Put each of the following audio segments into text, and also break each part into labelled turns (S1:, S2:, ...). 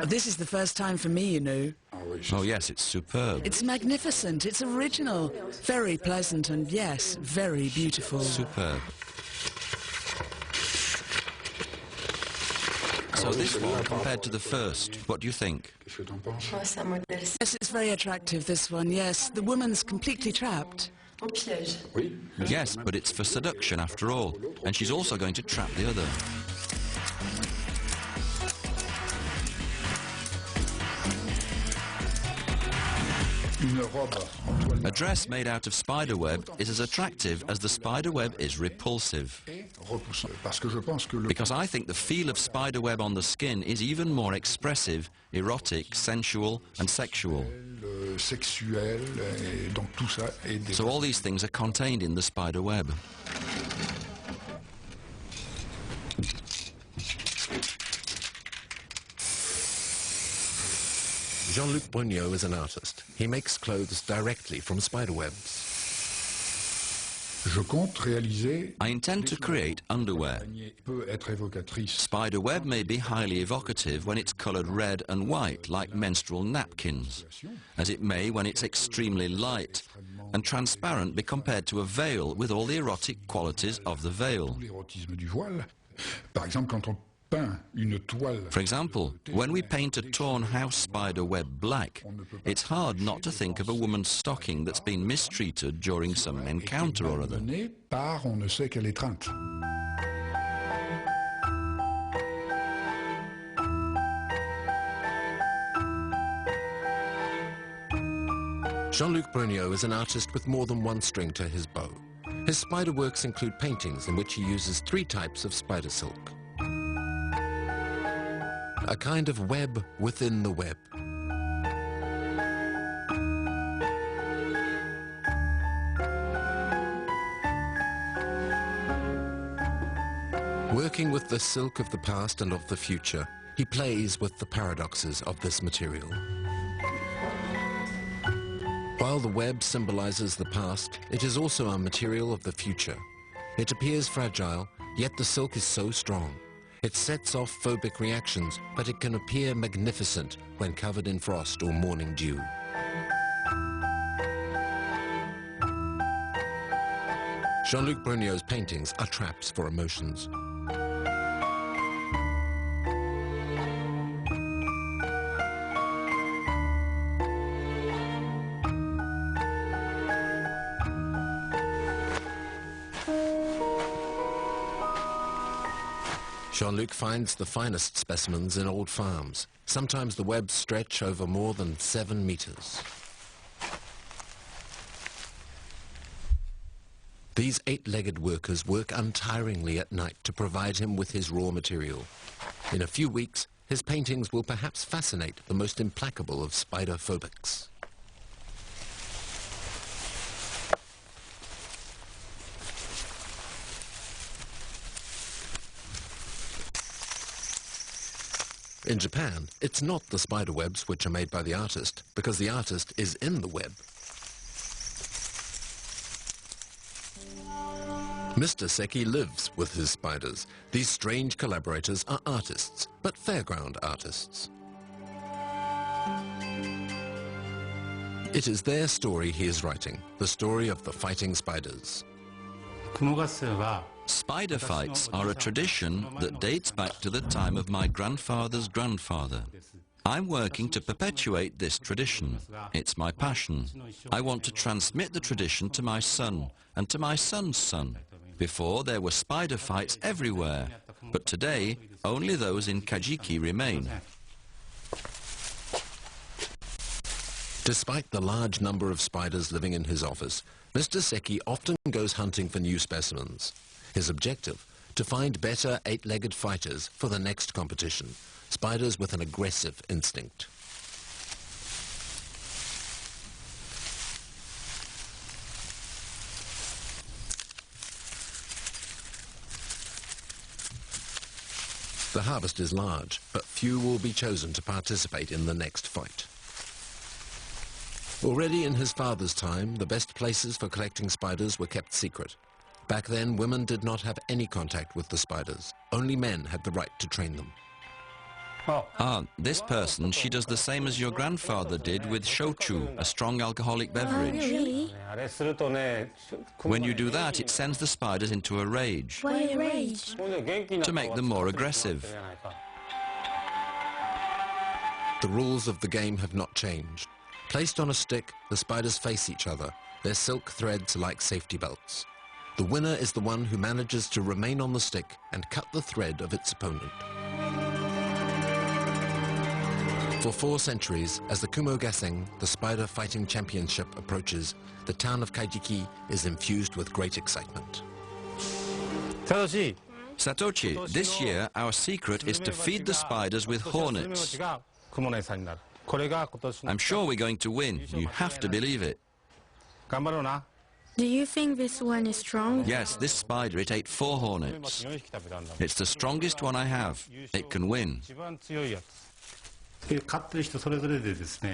S1: This is the first time for me, you know.
S2: Oh yes, it's superb.
S1: It's magnificent, it's original, very pleasant and, yes, very beautiful.
S2: Superb. So this one compared to the first, what do you think?
S1: Yes, it's very attractive, this one, yes. The woman's completely trapped.
S2: Yes, but it's for seduction after all, and she's also going to trap the other. A dress made out of spiderweb is as attractive as the spiderweb is repulsive. Because I think the feel of spiderweb on the skin is even more expressive, erotic, sensual and sexual. So all these things are contained in the spiderweb.
S3: Jean-Luc Brogniot is an artist. He makes clothes directly from spiderwebs.
S2: I intend to create underwear. Spiderweb may be highly evocative when it's coloured red and white like menstrual napkins, as it may when it's extremely light and transparent be compared to a veil with all the erotic qualities of the veil. For example, when we paint a torn house spider web black, it's hard not to think of a woman's stocking that's been mistreated during some encounter or other.
S3: Jean-Luc Brogniot is an artist with more than one string to his bow. His spider works include paintings in which he uses 3 types of spider silk. A kind of web within the web. Working with the silk of the past and of the future, he plays with the paradoxes of this material. While the web symbolizes the past, it is also a material of the future. It appears fragile, yet the silk is so strong. It sets off phobic reactions, but it can appear magnificent when covered in frost or morning dew. Jean-Luc Brogniot's paintings are traps for emotions. Jean-Luc finds the finest specimens in old farms. Sometimes the webs stretch over more than 7 meters. These 8-legged workers work untiringly at night to provide him with his raw material. In a few weeks, his paintings will perhaps fascinate the most implacable of spider phobics. In Japan, it's not the spider webs which are made by the artist, because the artist is in the web. Mr. Seki lives with his spiders. These strange collaborators are artists, but fairground artists. It is their story he is writing, the story of the fighting spiders.
S2: Spider fights are a tradition that dates back to the time of my grandfather's grandfather. I'm working to perpetuate this tradition. It's my passion. I want to transmit the tradition to my son and to my son's son. Before, there were spider fights everywhere, but today, only those in Kajiki remain.
S3: Despite the large number of spiders living in his office, Mr. Seki often goes hunting for new specimens. His objective, to find better 8-legged fighters for the next competition, spiders with an aggressive instinct. The harvest is large, but few will be chosen to participate in the next fight. Already in his father's time, the best places for collecting spiders were kept secret. Back then, women did not have any contact with the spiders. Only men had the right to train them.
S2: Ah, this person, she does the same as your grandfather did with shochu, a strong alcoholic beverage.
S4: Really?
S2: When you do that, it sends the spiders into a rage.
S4: Why a rage?
S2: To make them more aggressive.
S3: The rules of the game have not changed. Placed on a stick, the spiders face each other. Their silk threads are like safety belts. The winner is the one who manages to remain on the stick and cut the thread of its opponent. For 4 centuries, as the Kumo Gaseng, the spider fighting championship, approaches, the town of Kaijiki is infused with great excitement.
S2: Satoshi, this year our secret is to feed the spiders with hornets. I'm sure we're going to win. You have to believe it.
S4: Do you think this one is strong?
S2: Yes, this spider, it ate 4 hornets. It's the strongest one I have. It can win.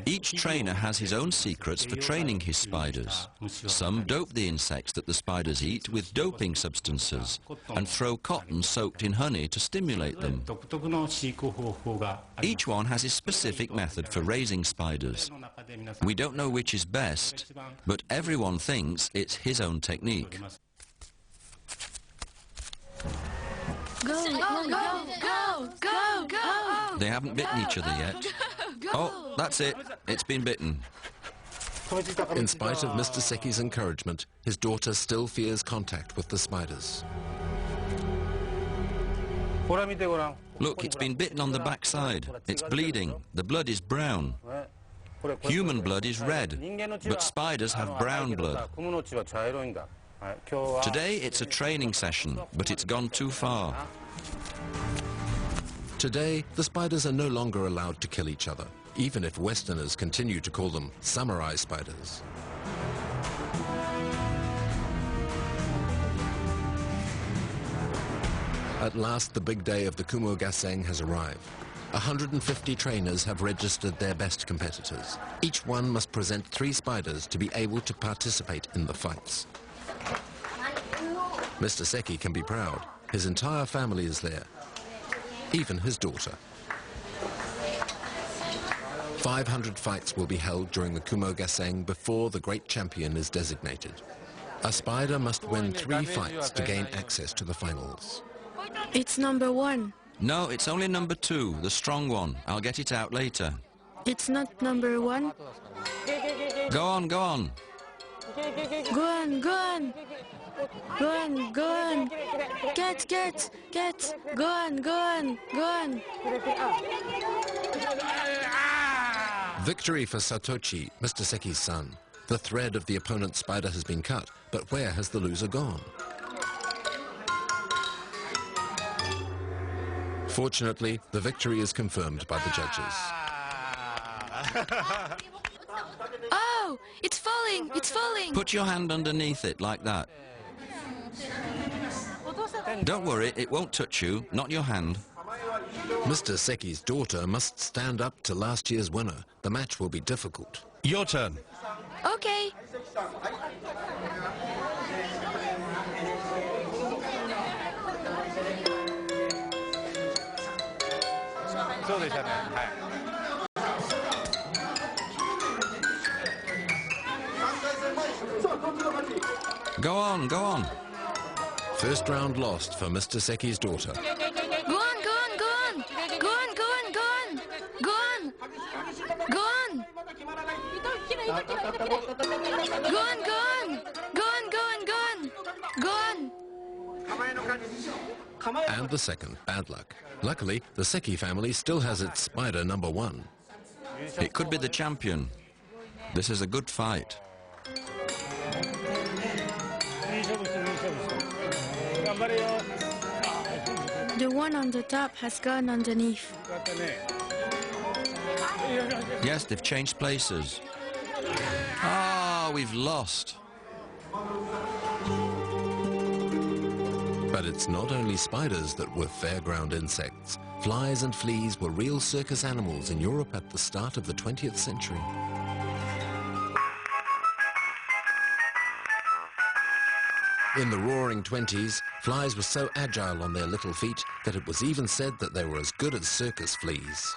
S2: Each trainer has his own secrets for training his spiders. Some dope the insects that the spiders eat with doping substances and throw cotton soaked in honey to stimulate them. Each one has his specific method for raising spiders. We don't know which is best, but everyone thinks it's his own technique.
S4: Go, go, go, go, go, go!
S2: They haven't bitten each other yet. Oh, that's it. It's been bitten.
S3: In spite of Mr. Seki's encouragement, his daughter still fears contact with the spiders.
S2: Look, it's been bitten on the backside. It's bleeding. The blood is brown. Human blood is red, but spiders have brown blood. Today it's a training session, but it's gone too far.
S3: Today, the spiders are no longer allowed to kill each other, even if Westerners continue to call them samurai spiders. At last, the big day of the Kumo Gaseng has arrived. 150 trainers have registered their best competitors. Each one must present 3 spiders to be able to participate in the fights. Mr. Seki can be proud. His entire family is there, even his daughter. 500 fights will be held during the Kumo Gaseng before the great champion is designated. A spider must win 3 fights to gain access to the finals.
S4: It's number 1.
S2: No, it's only number 2, the strong one. I'll get it out later.
S4: It's not number 1.
S2: Go on, go on.
S4: Go on, go on. Go on, go on. Get. Go on, go on, go on.
S3: Victory for Satoshi, Mr. Seki's son. The thread of the opponent's spider has been cut, but where has the loser gone? Fortunately, the victory is confirmed by the judges.
S4: Oh, it's falling, it's falling.
S2: Put your hand underneath it like that. Don't worry, it won't touch you, not your hand.
S3: Mr. Seki's daughter must stand up to last year's winner. The match will be difficult.
S2: Your turn.
S4: Okay.
S2: Go on, go on.
S3: First round lost for Mr. Seki's daughter.
S4: Go on, go on, go on. Go on, go on, go on. Go on. Go on. Go on, go on. Go on, go on, go on. Go on.
S3: And the second, bad luck. Luckily, the Seki family still has its spider number 1.
S2: It could be the champion. This is a good fight.
S4: The one on the top has gone underneath.
S2: Yes, they've changed places. Ah, we've lost.
S3: But it's not only spiders that were fairground insects. Flies and fleas were real circus animals in Europe at the start of the 20th century. In the roaring 20s, flies were so agile on their little feet that it was even said that they were as good as circus fleas.